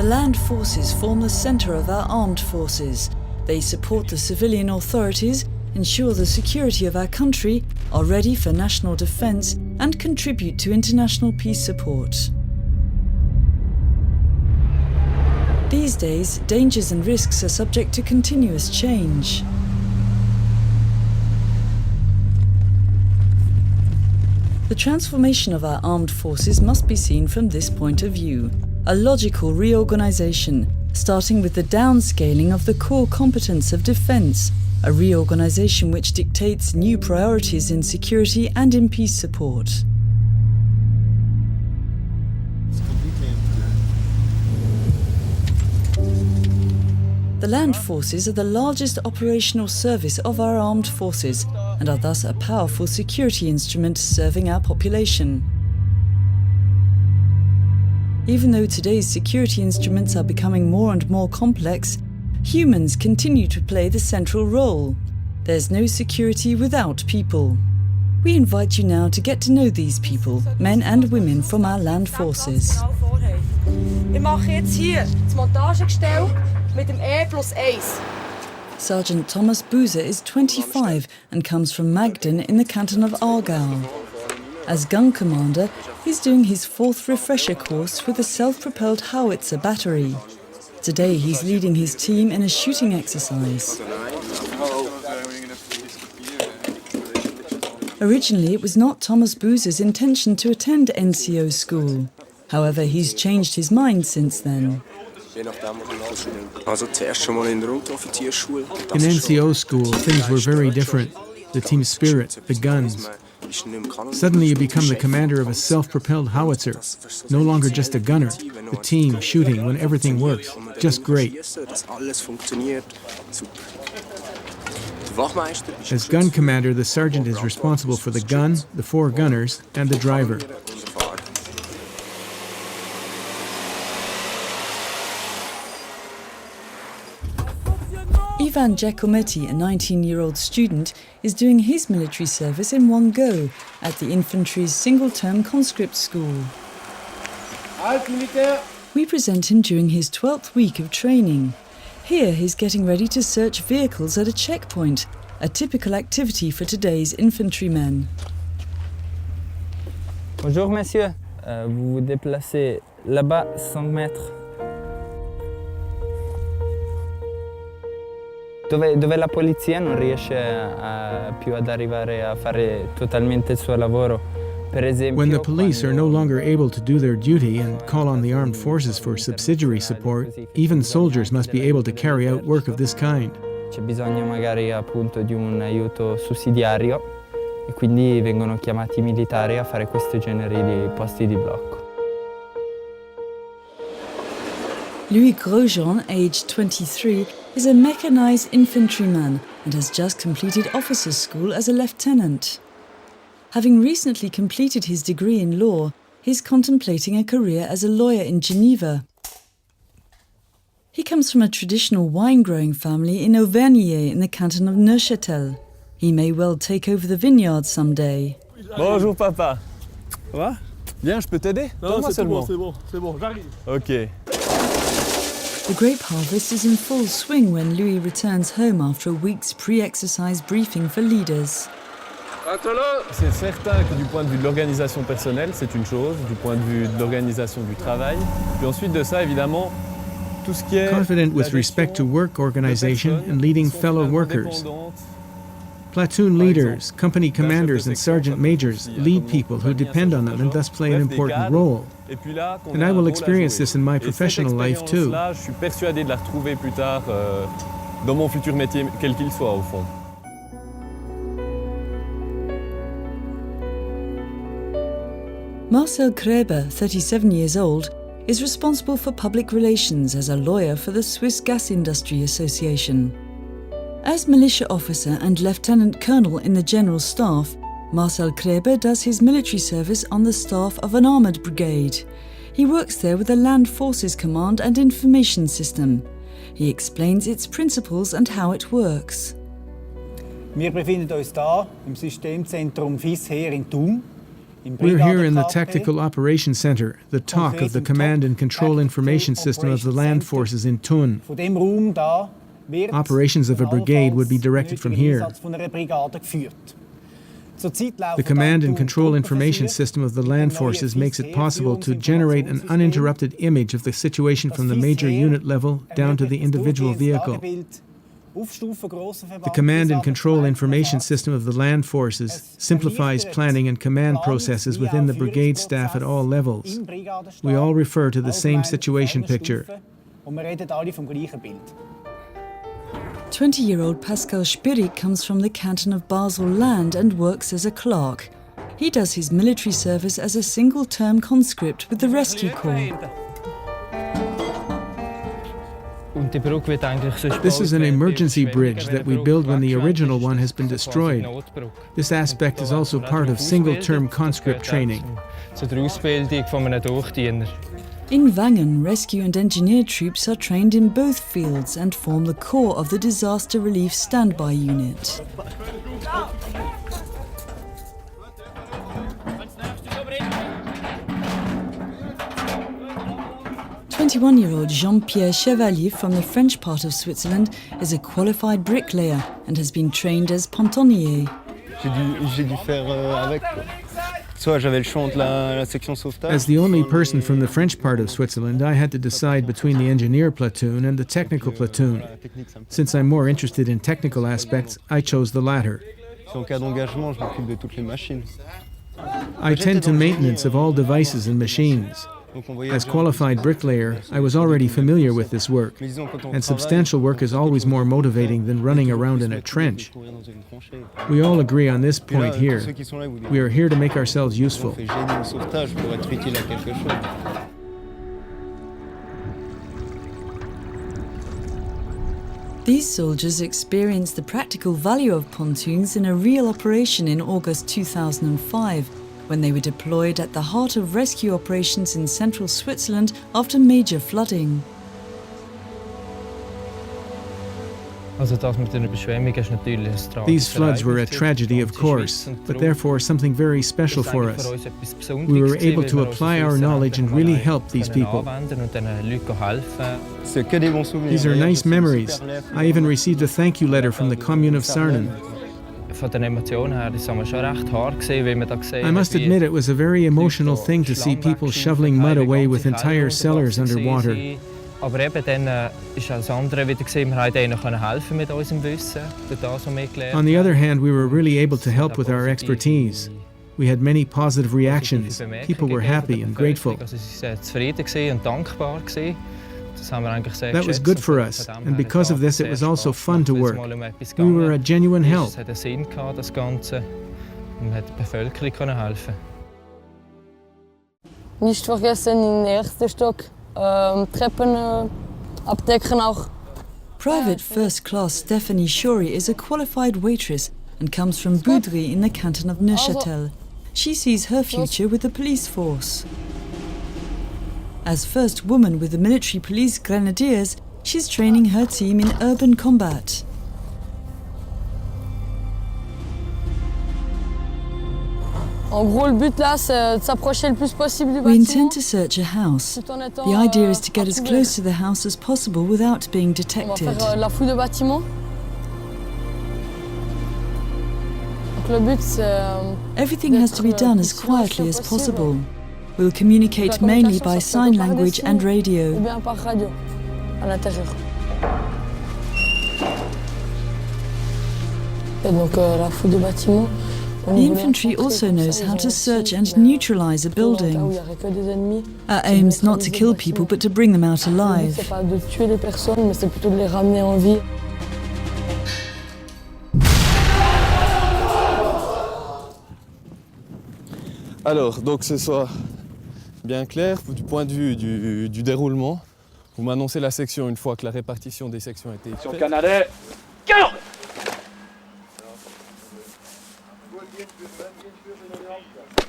land forces form the centre of our armed forces. They support the civilian authorities, ensure the security of our country, are ready for national defence and contribute to international peace support. These days, dangers and risks are subject to continuous change. The transformation of our armed forces must be seen from this point of view. A logical reorganisation, starting with the downscaling of the core competence of defence, a reorganisation which dictates new priorities in security and in peace support. The land forces are the largest operational service of our armed forces and are thus a powerful security instrument serving our population. Even though today's security instruments are becoming more and more complex, humans continue to play the central role. There's no security without people. We invite you now to get to know these people, men and women from our land forces. Ich mache jetzt hier das Montagegestell mit dem E+1. Sergeant Thomas Buser is 25 and comes from Magden in the canton of Aargau. As gun commander, he's doing his 4th refresher course with a self-propelled howitzer battery. Today he's leading his team in a shooting exercise. Originally, it was not Thomas Buser's intention to attend NCO school. However, he's changed his mind since then. In NCO school, things were very different. The team spirit, the guns. Suddenly you become the commander of a self-propelled howitzer. No longer just a gunner. The team shooting when everything works. Just great. As gun commander, the sergeant is responsible for the gun, the 4 gunners, and the driver. Ivan Giacometti, a 19-year-old student, is doing his military service in one go at the infantry's single-term conscript school. We present him during his 12th week of training. Here he's getting ready to search vehicles at a checkpoint, a typical activity for today's infantrymen. Bonjour messieurs, vous vous déplacez là-bas 100 mètres. Dove la polizia non riesce più ad arrivare a fare totalmente il suo lavoro. Per esempio, when the police are no longer able to do their duty and call on the armed forces for subsidiary support, even soldiers must be able to carry out work of this kind. C'è bisogno magari appunto di un aiuto sussidiario e quindi vengono chiamati i militari a fare questo genere di posti di blocco. Louis Grosjean, aged 23, is a mechanized infantryman and has just completed officers' school as a lieutenant. Having recently completed his degree in law, he's contemplating a career as a lawyer in Geneva. He comes from a traditional wine-growing family in Auvergne in the canton of Neuchâtel. He may well take over the vineyard someday. Bonjour papa. Ça va? Bien, je peux t'aider? Non, c'est bon, j'arrive. Ok. The grape harvest is in full swing when Louis returns home after a week's pre-exercise briefing for leaders. C'est certain que du point de vue de l'organisation personnelle, c'est une chose, du point de vue de l'organisation du travail. Puis ensuite de ça, évidemment, tout ce qui est Confident with respect to work organization and leading fellow workers. Platoon leaders, company commanders and sergeant majors lead people who depend on them and thus play an important role. And I will experience this in my professional life too. Je suis persuadé de la retrouver plus tard dans mon futur métier, quel qu'il soit au fond. Marcel Kreber, 37 years old, is responsible for public relations as a lawyer for the Swiss Gas Industry Association. As militia officer and lieutenant colonel in the General Staff, Marcel Kreber does his military service on the staff of an armoured brigade. He works there with the Land Forces Command and Information System. He explains its principles and how it works. Wir befinden uns hier im Systemzentrum FIS Heer in Thun. We're here in the Tactical Operations Center, the TOC of the Command and Control Information System of the Land Forces in Thun. Operations of a brigade would be directed from here. The Command and Control Information System of the Land Forces makes it possible to generate an uninterrupted image of the situation from the major unit level down to the individual vehicle. The Command and Control Information System of the Land Forces simplifies planning and command processes within the brigade staff at all levels. We all refer to the same situation picture. 20-year-old Pascal Spirik comes from the canton of Basel-Land and works as a clerk. He does his military service as a single-term conscript with the Rescue Corps. This is an emergency bridge that we build when the original one has been destroyed. This aspect is also part of single-term conscript training. In Wangen, rescue and engineer troops are trained in both fields and form the core of the Disaster Relief Standby Unit. 21-year-old Jean-Pierre Chevalier from the French part of Switzerland is a qualified bricklayer and has been trained as pontonnier. J'ai dû faire avec. Soit j'avais le choix entre la section sauvetage. As the only person from the French part of Switzerland, I had to decide between the engineer platoon and the technical platoon. Since I'm more interested in technical aspects, I chose the latter. En cas d'engagement, je m'occupe de toutes les machines. I tend to maintenance of all devices and machines. As qualified bricklayer, I was already familiar with this work, and substantial work is always more motivating than running around in a trench. We all agree on this point here. We are here to make ourselves useful. These soldiers experienced the practical value of pontoons in a real operation in August 2005, when they were deployed at the heart of rescue operations in central Switzerland after major flooding. These floods were a tragedy, of course, but therefore something very special for us. We were able to apply our knowledge and really help these people. These are nice memories. I even received a thank you letter from the commune of Sarnen. I must admit it was a very emotional thing to see people shoveling mud away with entire cellars underwater. On the other hand, we were really able to help with our expertise. We had many positive reactions. People were happy and grateful. That was good for us, and because of this it was also fun to work. We were a genuine help. Nicht vergessen, im ersten Stock Treppen abdecken auch. Private First Class Stephanie Shori is a qualified waitress and comes from Boudry in the canton of Neuchâtel. She sees her future with the police force. As first woman with the military police grenadiers, she's training her team in urban combat. En gros, le but là, c'est de s'approcher le plus possible du We bâtiment. intend to search a house. The idea is to get as close to the house as possible without being On va detected. faire la fouille de bâtiment. Donc le but, c'est Everything has to be done as quietly as possible. We'll communicate mainly by sign language and ou radio. bien par radio à l'intérieur. Et donc la fouille de bâtiment. The infantry also knows how to search and neutralize a building. Our aim's not to kill people, but to bring them out alive. C'est pas de tuer les personnes, mais c'est plutôt de les ramener en vie. Alors, donc ce soit bien clair, du point de vue du déroulement, vous m'annoncez la section une fois que la répartition des sections a été faite. Section Canadais, cœur.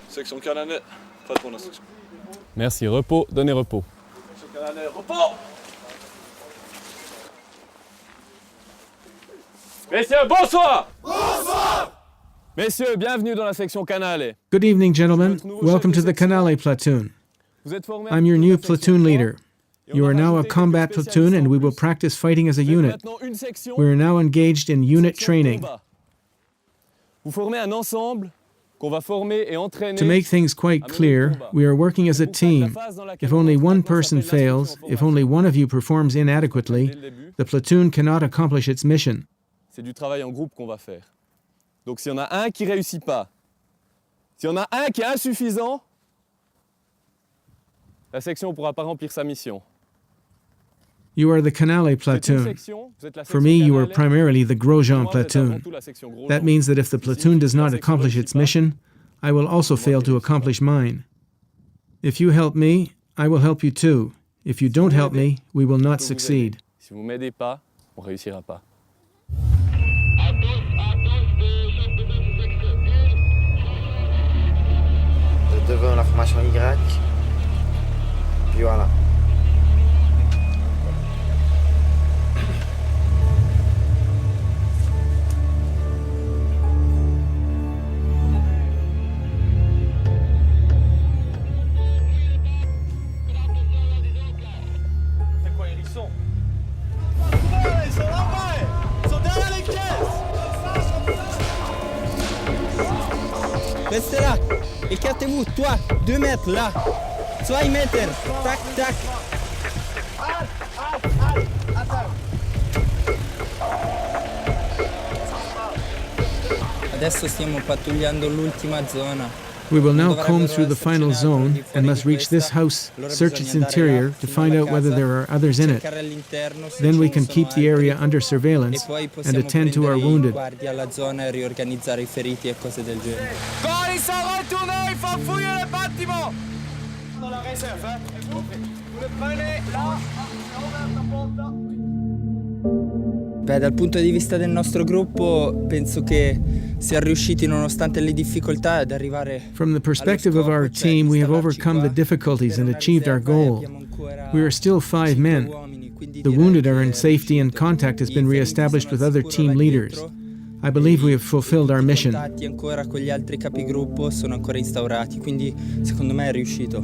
Section Canadais, pas de la section. Merci, repos, donnez repos. Section Canadais, repos. Messieurs, bonsoir. Bonsoir. Messieurs, bienvenue dans la section Canale. Good evening, gentlemen. Welcome to the Canale platoon. Vous êtes formés I'm your new platoon leader. You are now a combat platoon and we will practice fighting as a unit. We are now engaged in unit training. Vous formez un ensemble qu'on va former et entraîner. To make things quite clear, we are working as a team. If only one person fails, if only one of you performs inadequately, the platoon cannot accomplish its mission. C'est du travail en groupe qu'on va faire. Donc s'il y en a un qui ne réussit pas, s'il y en a un qui est insuffisant, la section ne pourra pas remplir sa mission. You are the Canale platoon. For me, you are primarily the Grosjean platoon. That means that if the platoon does not accomplish its mission, I will also fail to accomplish mine. If you help me, I will help you too. If you don't help me, we will not succeed. Si vous ne m'aidez pas, on ne réussira pas. Devant la formation Y, puis voilà. C'est quoi, hérisson? Ils sont là-bas! Ils sont derrière les caisses! Restez là! Écartez-vous, toi, 2 mètres là! 2 mètres! Tac, tac! Adesso stiamo pattugliando l'ultima zona. We will now comb through the final zone and must reach this house, search its interior to find out whether there are others in it. Then we can keep the area under surveillance and attend to our wounded. Alla zona e riorganizzare i feriti e cose del genere. Quand ils sont retournés, il faut fouiller le bâtiment! Dans la réserve, hein? Vous le prenez là, Beh, dal punto di vista del nostro gruppo, penso che sia riusciti, nonostante le difficoltà, ad arrivare. From the perspective of our team, we have overcome the difficulties and achieved our goal. We are still 5 men. The wounded are in safety and contact has been re-established with other team leaders. I believe we have fulfilled our mission. I contatti ancora con gli altri capigruppo sono ancora instaurati, quindi secondo me è riuscito.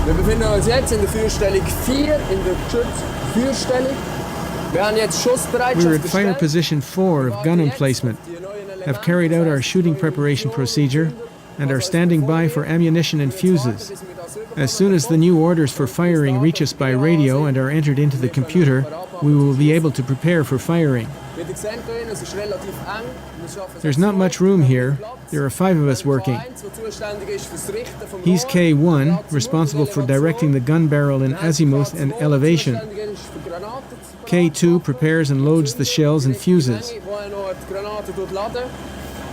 Wir befinden uns jetzt in der Führstellung 4, in der Geschützführstellung. Wir haben jetzt We are Schussbereitschaft at fire gestellt. position 4 of gun emplacement, have carried out our shooting preparation procedure, and are standing by for ammunition and fuses. As soon as the new orders for firing reach us by radio and are entered into the computer, we will be able to prepare for firing. Wie ihr sehen könnt, es ist relativ eng. Wir schaffen There's not much room here. There are 5 of us working. Eins, der zuständig ist fürs Richten vom He's Rohr. K1, responsible for directing the gun barrel in azimuth and elevation. Zuständig ist für Granaten zu K2 prepares and loads the shells and fuses. wo er noch die Granaten laden.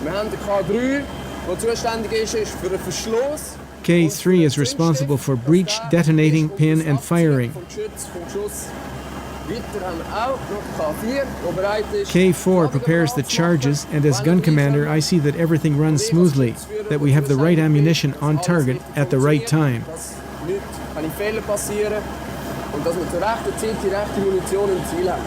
Wir haben den K3, der zuständig ist für den Verschluss. K3 is responsible for breech, detonating, pin, and firing. Vom Geschütz, vom Schuss. Weiter haben wir auch noch K4, der bereit ist. K4 prepares the charges, and as gun commander, I see that everything runs smoothly, that we have the right ammunition on target at the right time. Dass nichts keine Fehler passieren und dass wir zur rechten Zeit die rechte Munition im Ziel haben.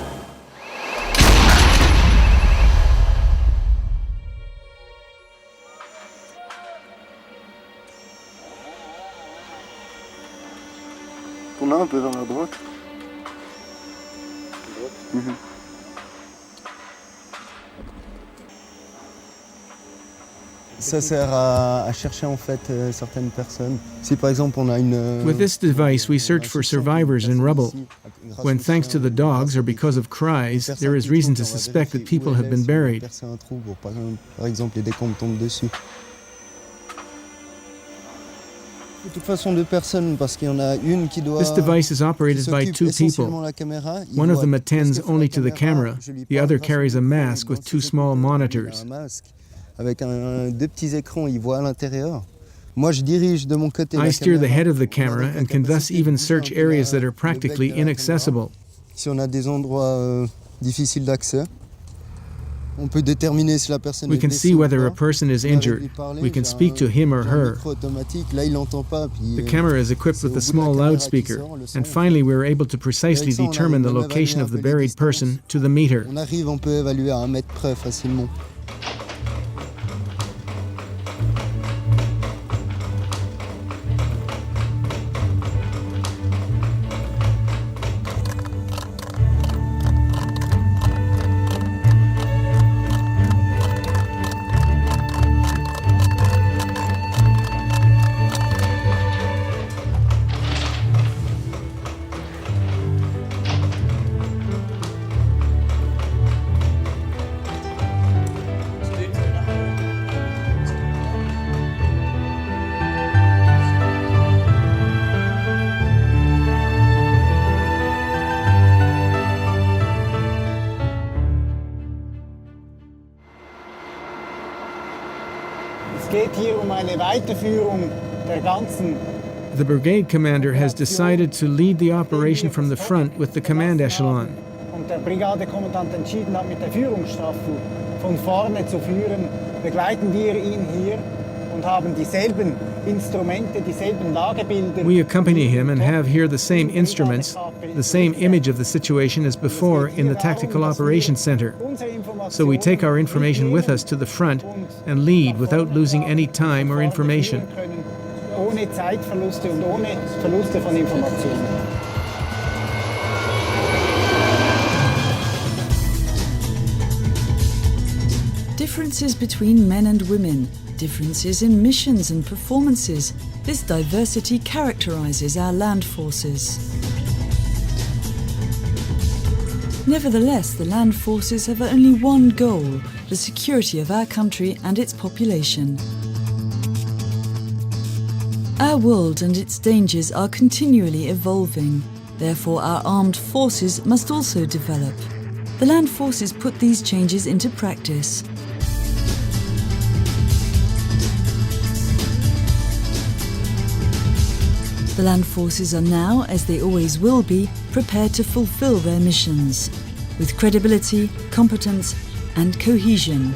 Tourne un peu vers la droite. Ça sert à chercher en fait certaines personnes. Si par exemple on a une. With this device, we search for survivors in rubble. When, thanks to the dogs or because of cries, there is reason to suspect that people have been buried. Percer un trou pour par exemple les décombres tombent dessus. De toute façon, 2 personnes parce qu'il y en a une qui doit. This device is operated by 2 people. One of them attends only to the camera. The other carries a mask with 2 small monitors. Avec 2 petits écrans, il voit à l'intérieur. Moi, je dirige de mon côté. I steer the head of the camera and can thus even search areas that are practically inaccessible. Si on a des endroits difficile d'accès. On peut déterminer si la personne We est can blessée see ou whether pas. a person is Avec injured. lui parler, We can j'ai speak to him or j'ai un her. micro automatique. Là, il n'entend pas. Puis, The camera is equipped with a small loudspeaker, and finally we were able to precisely determine the location of the buried person to the meter. on peut évaluer à 1 mètre près facilement. Es geht hier eine Weiterführung der ganzen. The brigade commander has decided to lead the operation from the front with the command echelon. Und der Brigadekommandant entschieden hat, mit der Führungsstaffel von vorne zu führen, begleiten wir ihn hier und haben dieselben Instrumente, dieselben Lagebilder. We accompany him and have here the same instruments, the same image of the situation as before in the Tactical Operations Center. So we take our information with us to the front and lead without losing any time or information. Ohne Zeitverluste und ohne Verluste von Informationen. Differences between men and women, differences in missions and performances. This diversity characterizes our land forces. Nevertheless, the land forces have only one goal: the security of our country and its population. Our world and its dangers are continually evolving. Therefore, our armed forces must also develop. The land forces put these changes into practice. The land forces are now, as they always will be, prepared to fulfill their missions with credibility, competence, and cohesion.